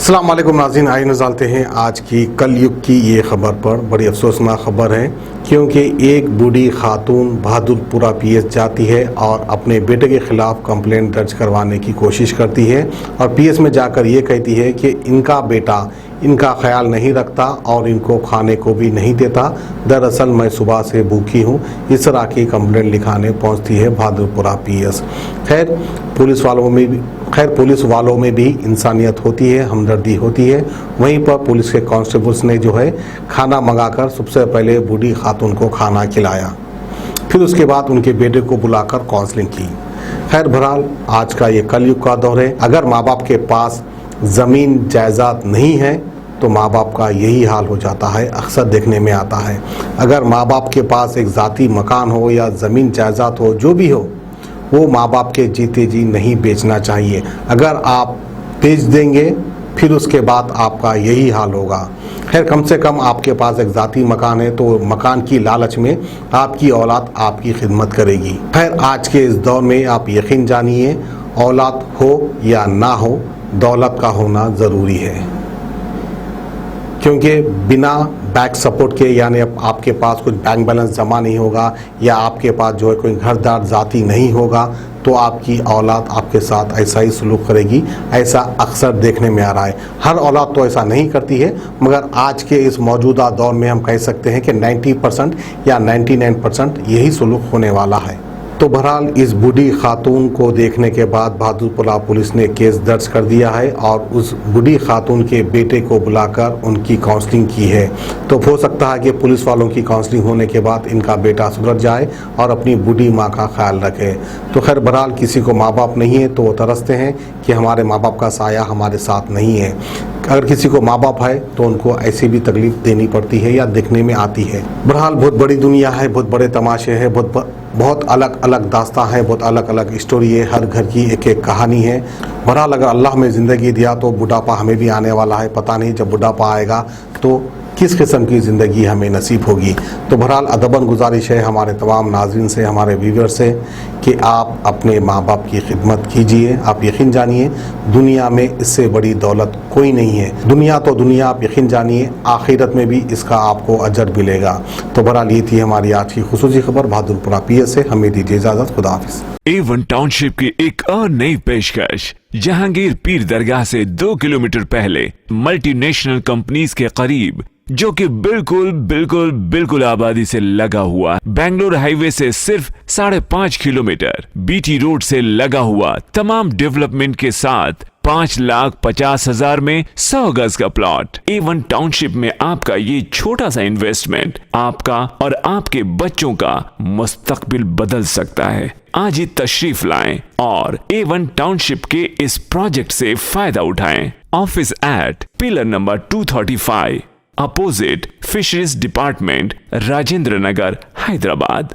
अस्सलाम वालेकुम नाज़रीन, आइए नज़र डालते हैं आज की कल युग की ये खबर पर। बड़ी अफसोसनाक खबर है क्योंकि एक बूढ़ी खातून बहादुरपुरा पीएस जाती है और अपने बेटे के खिलाफ कंप्लेंट दर्ज करवाने की कोशिश करती है और पीएस में जाकर ये कहती है कि इनका बेटा इनका ख्याल नहीं रखता और इनको खाने को भी नहीं देता। दरअसल मैं सुबह से भूखी हूँ। इस तरह की कंप्लेंट लिखाने पहुँचती है बहादुरपुरा पीएस। खैर पुलिस वालों में भी इंसानियत होती है, हमदर्दी होती है। वहीं पर पुलिस के कांस्टेबल्स ने जो है खाना मंगाकर सबसे पहले बूढ़ी खातून को खाना खिलाया, फिर उसके बाद उनके बेटे को बुलाकर काउंसलिंग की। खैर बहरहाल आज का ये कलयुग का दौर है। अगर माँ बाप के पास ज़मीन जायदाद नहीं है तो माँ बाप का यही हाल हो जाता है, अक्सर देखने में आता है। अगर माँ बाप के पास एक ज़ाती मकान हो या ज़मीन जायदाद हो, जो भी हो, वो माँ बाप के जीते जी नहीं बेचना चाहिए। अगर आप बेच देंगे फिर उसके बाद आपका यही हाल होगा। खैर कम से कम आपके पास एक ज़ाती मकान है तो मकान की लालच में आपकी औलाद आपकी खिदमत करेगी। खैर आज के इस दौर में आप यकीन जानिए, औलाद हो या ना हो, दौलत का होना ज़रूरी है, क्योंकि बिना बैक सपोर्ट के, यानी आपके पास कुछ बैंक बैलेंस जमा नहीं होगा या आपके पास जो है कोई घरदार ज़ाती नहीं होगा तो आपकी औलाद आपके साथ ऐसा ही सलूक करेगी। ऐसा अक्सर देखने में आ रहा है। हर औलाद तो ऐसा नहीं करती है, मगर आज के इस मौजूदा दौर में हम कह सकते हैं कि 90% या 99% यही सलूक होने वाला है। तो बहरहाल इस बूढ़ी खातून को देखने के बाद बहादुरपुरा पुलिस ने केस दर्ज कर दिया है और उस बूढ़ी खातून के बेटे को बुलाकर उनकी काउंसलिंग की है। तो हो सकता है कि पुलिस वालों की काउंसलिंग होने के बाद इनका बेटा सुधर जाए और अपनी बूढ़ी माँ का ख्याल रखे। तो खैर बहरहाल किसी को माँ बाप नहीं है तो वो तरसते हैं कि हमारे माँ बाप का साया हमारे साथ नहीं है। अगर किसी को माँ बाप है तो उनको ऐसी भी तकलीफ देनी पड़ती है या देखने में आती है। बहरहाल बहुत बड़ी दुनिया है, बहुत बड़े तमाशे हैं, बहुत अलग अलग दास्तां है, बहुत अलग अलग स्टोरी है। हर घर की एक एक कहानी है। बहरहाल अगर अल्लाह हमें ज़िंदगी दिया तो बुढ़ापा हमें भी आने वाला है। पता नहीं जब बुढ़ापा आएगा तो किस किस्म की ज़िंदगी हमें नसीब होगी। तो बहरहाल अदबन गुजारिश है हमारे तमाम नाज़रीन से, हमारे व्यूअर से, कि आप अपने माँ बाप की खिदमत कीजिए। आप यकीन जानिए दुनिया में इससे बड़ी दौलत कोई नहीं है। दुनिया तो दुनिया, आप यकीन जानिए आखिरत में भी इसका आपको अजर मिलेगा। तो बहरहाल ये थी हमारी आज की खुसूसी खबर बहादुरपुरा पीएस से। हमें दीजिए इजाज़त, खुदा हाफिज़। A1 टाउनशिप की एक और नई पेशकश। जहांगीर पीर दरगाह से 2 किलोमीटर पहले मल्टीनेशनल कंपनीज के करीब, जो कि बिल्कुल आबादी से लगा हुआ, बेंगलोर हाईवे से सिर्फ 5.5 किलोमीटर, बीटी रोड से लगा हुआ, तमाम डेवलपमेंट के साथ 5,50,000 में 100 गज का प्लॉट। A1 टाउनशिप में आपका ये छोटा सा इन्वेस्टमेंट आपका और आपके बच्चों का मुस्तकबिल बदल सकता है। आज ही तशरीफ लाएं और A1 टाउनशिप के इस प्रोजेक्ट से फायदा उठाएं। Office at pillar number 235, opposite fisheries department, Rajendra Nagar, Hyderabad.